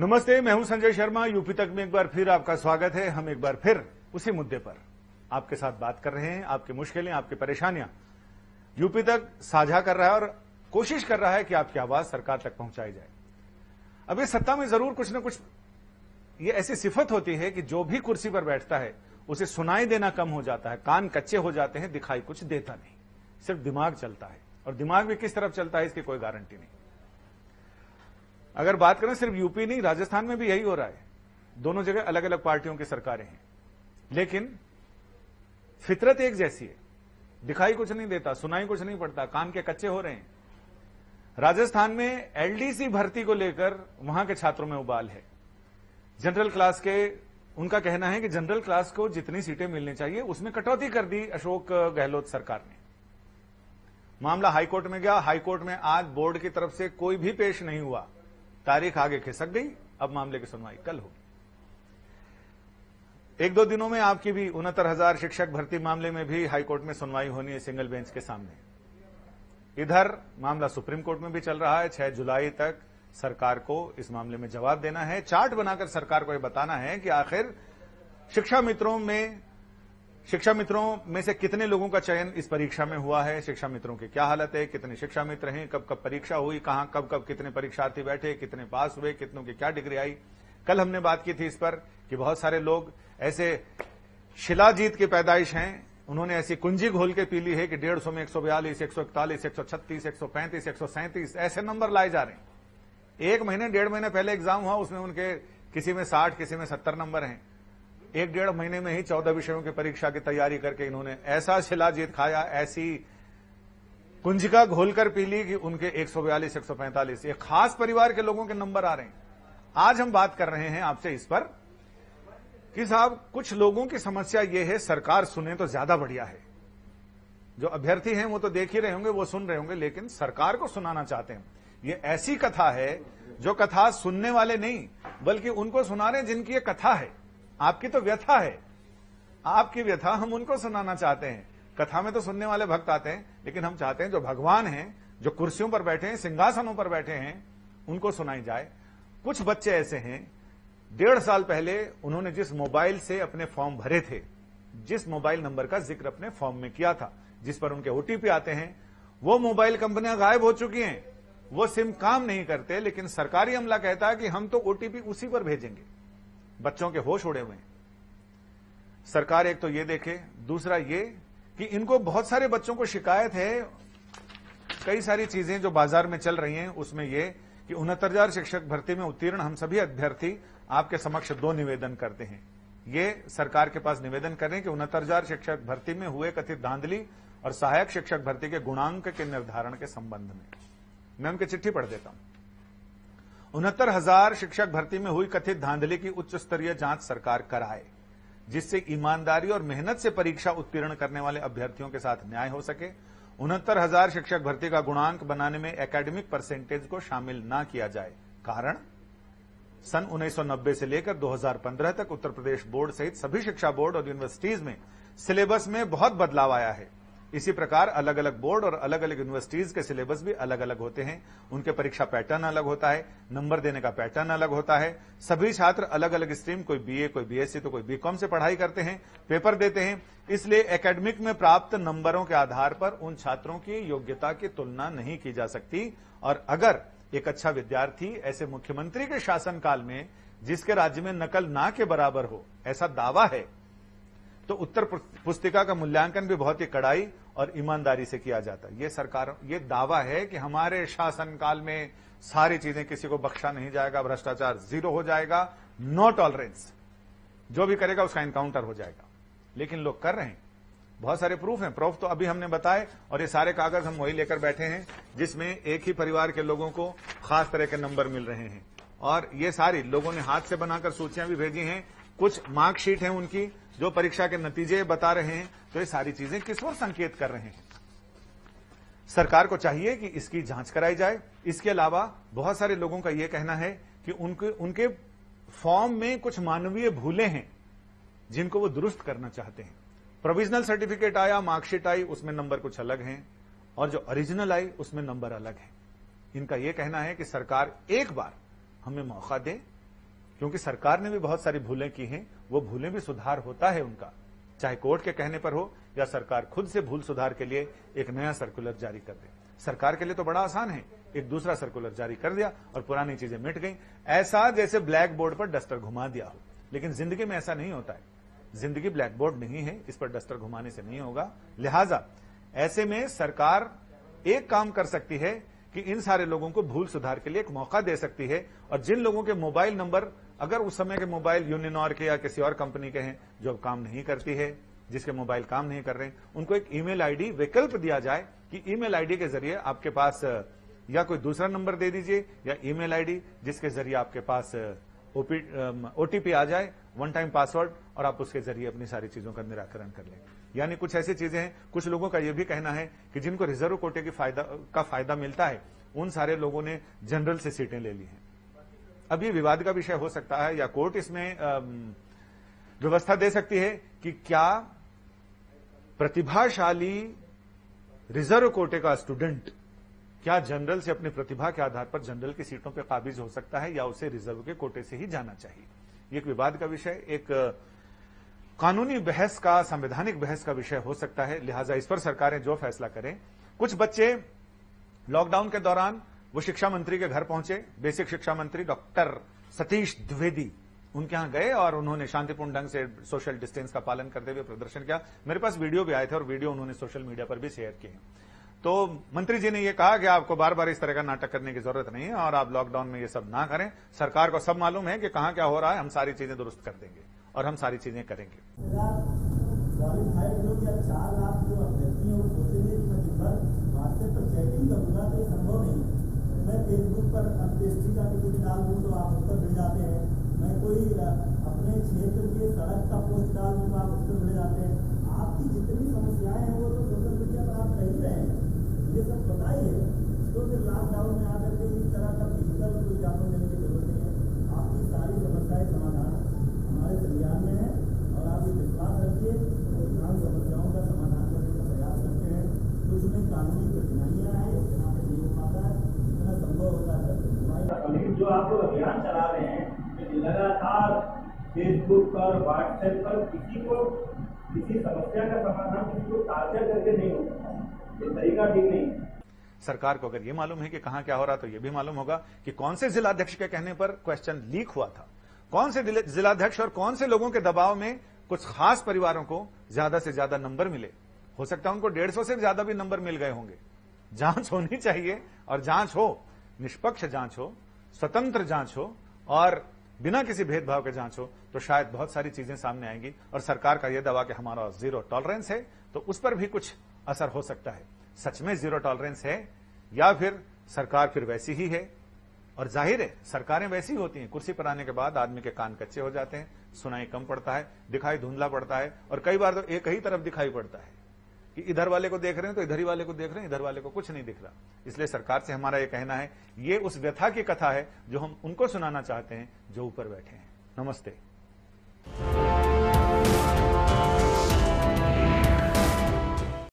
नमस्ते, मैं हूं संजय शर्मा। यूपी तक में एक बार फिर आपका स्वागत है। हम एक बार फिर उसी मुद्दे पर आपके साथ बात कर रहे हैं। आपकी मुश्किलें, आपकी परेशानियां यूपी तक साझा कर रहा है और कोशिश कर रहा है कि आपकी आवाज सरकार तक पहुंचाई जाए। अब इस सत्ता में जरूर कुछ न कुछ ये ऐसी सिफत होती है कि जो भी कुर्सी पर बैठता है उसे सुनाई देना कम हो जाता है, कान कच्चे हो जाते हैं, दिखाई कुछ देता नहीं, सिर्फ दिमाग चलता है। और दिमाग भी किस तरफ चलता है इसकी कोई गारंटी नहीं। अगर बात करें सिर्फ यूपी नहीं, राजस्थान में भी यही हो रहा है। दोनों जगह अलग अलग पार्टियों की सरकारें हैं, लेकिन फितरत एक जैसी है। दिखाई कुछ नहीं देता, सुनाई कुछ नहीं पड़ता, कान के कच्चे हो रहे हैं। राजस्थान में एलडीसी भर्ती को लेकर वहां के छात्रों में उबाल है। जनरल क्लास के उनका कहना है कि जनरल क्लास को जितनी सीटें मिलनी चाहिए उसमें कटौती कर दी अशोक गहलोत सरकार ने। मामला हाईकोर्ट में गया। हाईकोर्ट में आज बोर्ड की तरफ से कोई भी पेश नहीं हुआ। तारीख आगे खिसक गई। अब मामले की सुनवाई कल होगी। एक दो दिनों में आपकी भी 69,000 शिक्षक भर्ती मामले में भी हाईकोर्ट में सुनवाई होनी है, सिंगल बेंच के सामने। इधर मामला सुप्रीम कोर्ट में भी चल रहा है। 6 जुलाई तक सरकार को इस मामले में जवाब देना है। चार्ट बनाकर सरकार को यह बताना है कि आखिर शिक्षा मित्रों में से कितने लोगों का चयन इस परीक्षा में हुआ है, शिक्षा मित्रों की क्या हालत है, कितने शिक्षा मित्र हैं, कब कब परीक्षा हुई, कहां कब कब कितने परीक्षार्थी बैठे, कितने पास हुए, कितनों की क्या डिग्री आई। कल हमने बात की थी इस पर कि बहुत सारे लोग ऐसे शिलाजीत की पैदाइश हैं, उन्होंने ऐसी कुंजी घोल के पी ली है कि 150 में 142, 141, 136, 135, 137 ऐसे नंबर लाए जा रहे हैं। 1 महीने 1.5 महीने पहले एग्जाम हुआ, उसमें उनके किसी में 60, किसी में 70 नंबर हैं। 1-1.5 महीने में ही 14 विषयों की परीक्षा की तैयारी करके इन्होंने ऐसा शिलाजीत खाया, ऐसी कुंजिका घोलकर पी ली कि उनके 142, 145 एक खास परिवार के लोगों के नंबर आ रहे हैं। आज हम बात कर रहे हैं आपसे इस पर कि साहब कुछ लोगों की समस्या यह है, सरकार सुने तो ज्यादा बढ़िया है। जो अभ्यर्थी हैं वो तो देख ही रहे होंगे, वो सुन रहे होंगे, लेकिन सरकार को सुनाना चाहते हैं। ये ऐसी कथा है जो कथा सुनने वाले नहीं बल्कि उनको सुना रहे जिनकी ये कथा है। आपकी तो व्यथा है, आपकी व्यथा हम उनको सुनाना चाहते हैं। कथा में तो सुनने वाले भक्त आते हैं, लेकिन हम चाहते हैं जो भगवान हैं, जो कुर्सियों पर बैठे हैं, सिंहासनों पर बैठे हैं, उनको सुनाई जाए। कुछ बच्चे ऐसे हैं, 1.5 साल पहले उन्होंने जिस मोबाइल से अपने फॉर्म भरे थे, जिस मोबाइल नंबर का जिक्र अपने फॉर्म में किया था, जिस पर उनके ओटीपी आते हैं, वो मोबाइल कंपनियां गायब हो चुकी हैं। वो सिम काम नहीं करते, लेकिन सरकारी अमला कहता है कि हम तो ओटीपी उसी पर भेजेंगे। बच्चों के होश उड़े हुए हैं। सरकार एक तो ये देखे, दूसरा ये कि इनको बहुत सारे बच्चों को शिकायत है, कई सारी चीजें जो बाजार में चल रही हैं, उसमें ये कि 69,000 शिक्षक भर्ती में उत्तीर्ण हम सभी अभ्यर्थी आपके समक्ष 2 निवेदन करते हैं। ये सरकार के पास निवेदन करें कि 69,000 शिक्षक भर्ती में हुए कथित धांधली और सहायक शिक्षक भर्ती के गुणांक के निर्धारण के संबंध में। मैं उनकी चिट्ठी पढ़ देता हूं। 69,000 शिक्षक भर्ती में हुई कथित धांधली की उच्च स्तरीय जांच सरकार कराए, जिससे ईमानदारी और मेहनत से परीक्षा उत्तीर्ण करने वाले अभ्यर्थियों के साथ न्याय हो सके। 69,000 शिक्षक भर्ती का गुणांक बनाने में एकेडमिक परसेंटेज को शामिल न किया जाए। कारण, सन 1990 से लेकर 2015 तक उत्तर प्रदेश बोर्ड सहित सभी शिक्षा बोर्ड और यूनिवर्सिटीज में सिलेबस में बहुत बदलाव आया है। इसी प्रकार अलग अलग बोर्ड और अलग अलग यूनिवर्सिटीज के सिलेबस भी अलग अलग होते हैं। उनके परीक्षा पैटर्न अलग होता है, नंबर देने का पैटर्न अलग होता है। सभी छात्र अलग अलग स्ट्रीम, कोई बीए, कोई बीएससी तो कोई बीकॉम से पढ़ाई करते हैं, पेपर देते हैं। इसलिए एकेडमिक में प्राप्त नंबरों के आधार पर उन छात्रों की योग्यता की तुलना नहीं की जा सकती। और अगर एक अच्छा विद्यार्थी ऐसे मुख्यमंत्री के शासनकाल में, जिसके राज्य में नकल ना के बराबर हो, ऐसा दावा है, तो उत्तर पुस्तिका का मूल्यांकन भी बहुत ही कड़ाई और ईमानदारी से किया जाता है। ये दावा है कि हमारे शासनकाल में सारी चीजें, किसी को बख्शा नहीं जाएगा, भ्रष्टाचार 0 हो जाएगा, नो टॉलरेंस, जो भी करेगा उसका एनकाउंटर हो जाएगा। लेकिन लोग कर रहे हैं। बहुत सारे प्रूफ हैं, प्रूफ तो अभी हमने बताए, और ये सारे कागज हम वही लेकर बैठे हैं जिसमें एक ही परिवार के लोगों को खास तरह के नंबर मिल रहे हैं। और ये सारी लोगों ने हाथ से बनाकर सूचियां भी भेजी हैं, कुछ मार्कशीट है उनकी जो परीक्षा के नतीजे बता रहे हैं। तो ये सारी चीजें किस ओर संकेत कर रहे हैं? सरकार को चाहिए कि इसकी जांच कराई जाए। इसके अलावा बहुत सारे लोगों का यह कहना है कि उनके फॉर्म में कुछ मानवीय भूलें हैं जिनको वो दुरुस्त करना चाहते हैं। प्रोविजनल सर्टिफिकेट आया, मार्कशीट आई, उसमें नंबर कुछ अलग हैं, और जो ओरिजिनल आई उसमें नंबर अलग है। इनका यह कहना है कि सरकार एक बार हमें मौका दे, क्योंकि सरकार ने भी बहुत सारी भूलें की हैं, वो भूलें भी सुधार होता है उनका, चाहे कोर्ट के कहने पर हो या सरकार खुद से भूल सुधार के लिए एक नया सर्कुलर जारी कर दे। सरकार के लिए तो बड़ा आसान है, एक दूसरा सर्कुलर जारी कर दिया और पुरानी चीजें मिट गई, ऐसा जैसे ब्लैक बोर्ड पर डस्टर घुमा दिया हो। लेकिन जिंदगी में ऐसा नहीं होता है, जिंदगी ब्लैक बोर्ड नहीं है, इस पर डस्टर घुमाने से नहीं होगा। लिहाजा ऐसे में सरकार एक काम कर सकती है कि इन सारे लोगों को भूल सुधार के लिए एक मौका दे सकती है, और जिन लोगों के मोबाइल नंबर अगर उस समय के मोबाइल यूनिनॉर के या किसी और कंपनी के हैं जो अब काम नहीं करती है, जिसके मोबाइल काम नहीं कर रहे हैं, उनको एक ईमेल आईडी विकल्प दिया जाए कि ईमेल आईडी के जरिए आपके पास या कोई दूसरा नंबर दे दीजिए या ईमेल आईडी जिसके जरिए आपके पास ओटीपी आ जाए, वन टाइम पासवर्ड, और आप उसके जरिए अपनी सारी चीजों का निराकरण कर लें। यानी कुछ ऐसी चीजें हैं। कुछ लोगों का यह भी कहना है कि जिनको रिजर्व कोटे की फायदा मिलता है, उन सारे लोगों ने जनरल से सीटें ले ली हैं। अब ये विवाद का विषय हो सकता है, या कोर्ट इसमें व्यवस्था दे सकती है कि क्या प्रतिभाशाली रिजर्व कोटे का स्टूडेंट क्या जनरल से अपनी प्रतिभा के आधार पर जनरल की सीटों पर काबिज हो सकता है, या उसे रिजर्व के कोटे से ही जाना चाहिए। ये एक विवाद का विषय, एक कानूनी बहस का, संवैधानिक बहस का विषय हो सकता है। लिहाजा इस पर सरकारें जो फैसला करें। कुछ बच्चे लॉकडाउन के दौरान वो शिक्षा मंत्री के घर पहुंचे, बेसिक शिक्षा मंत्री डॉक्टर सतीश द्विवेदी, उनके यहां गए और उन्होंने शांतिपूर्ण ढंग से सोशल डिस्टेंस का पालन करते हुए प्रदर्शन किया। मेरे पास वीडियो भी आए थे और वीडियो उन्होंने सोशल मीडिया पर भी शेयर किए। तो मंत्री जी ने यह कहा कि आपको बार बार इस तरह का नाटक करने की जरूरत नहीं है और आप लॉकडाउन में ये सब ना करें। सरकार को सब मालूम है कि कहां क्या हो रहा है, हम सारी चीजें दुरुस्त कर देंगे और हम सारी चीजें करेंगे। मैं फेसबुक पर अंत्येष्टि का टिकट डाल दूं तो आप उस पर मिल जाते हैं। मैं कोई अपने क्षेत्र के सड़क का पोस्ट डाल दूं तो आप उस पर मिल जाते हैं। आपकी जितनी समस्याएं हैं वो तो सोशल मीडिया पर आप कह ही रहे हैं, ये सब पता ही है। तो फिर लॉकडाउन में आकर के इस तरह का फिजिकल विज्ञापन देने की जरूरत नहीं है। आपकी सारी समस्याएं समाधान हमारे संज्ञान में है और आप ये विश्वास रखिए, अधिकांश समस्याओं का समाधान करने का प्रयास करते हैं। कुछ में कानूनी कठिनाइयां हैं, इतना में नहीं हो पाता है, जितना संभव होता है। जो आप लोग अभियान चला रहे हैं लगातार फेसबुक पर, व्हाट्सएप पर, किसी समस्या का समाधान किसी को टार्चर करके नहीं होता, ये तरीका ठीक नहीं। सरकार को अगर ये मालूम है कि कहां क्या हो रहा, तो ये भी मालूम होगा कि कौन से जिलाध्यक्ष के कहने पर क्वेश्चन लीक हुआ था, कौन से जिलाध्यक्ष और कौन से लोगों के दबाव में कुछ खास परिवारों को ज्यादा से ज्यादा नंबर मिले। हो सकता है उनको 150 से ज्यादा भी नंबर मिल गए होंगे। जांच होनी चाहिए, और जांच हो, निष्पक्ष जांच हो, स्वतंत्र जांच हो और बिना किसी भेदभाव के जांच हो, तो शायद बहुत सारी चीजें सामने आएंगी। और सरकार का यह दावा कि हमारा जीरो टॉलरेंस है, तो उस पर भी कुछ असर हो सकता है। सच में जीरो टॉलरेंस है या फिर सरकार फिर वैसी ही है। और जाहिर है सरकारें वैसी होती हैं, कुर्सी पर आने के बाद आदमी के कान कच्चे हो जाते हैं, सुनाई कम पड़ता है, दिखाई धुंधला पड़ता है, और कई बार तो एक ही तरफ दिखाई पड़ता है कि इधर वाले को देख रहे हैं तो इधर ही वाले को देख रहे हैं, इधर वाले को कुछ नहीं दिख रहा। इसलिए सरकार से हमारा यह कहना है, ये उस व्यथा की कथा है जो हम उनको सुनाना चाहते हैं जो ऊपर बैठे हैं। नमस्ते।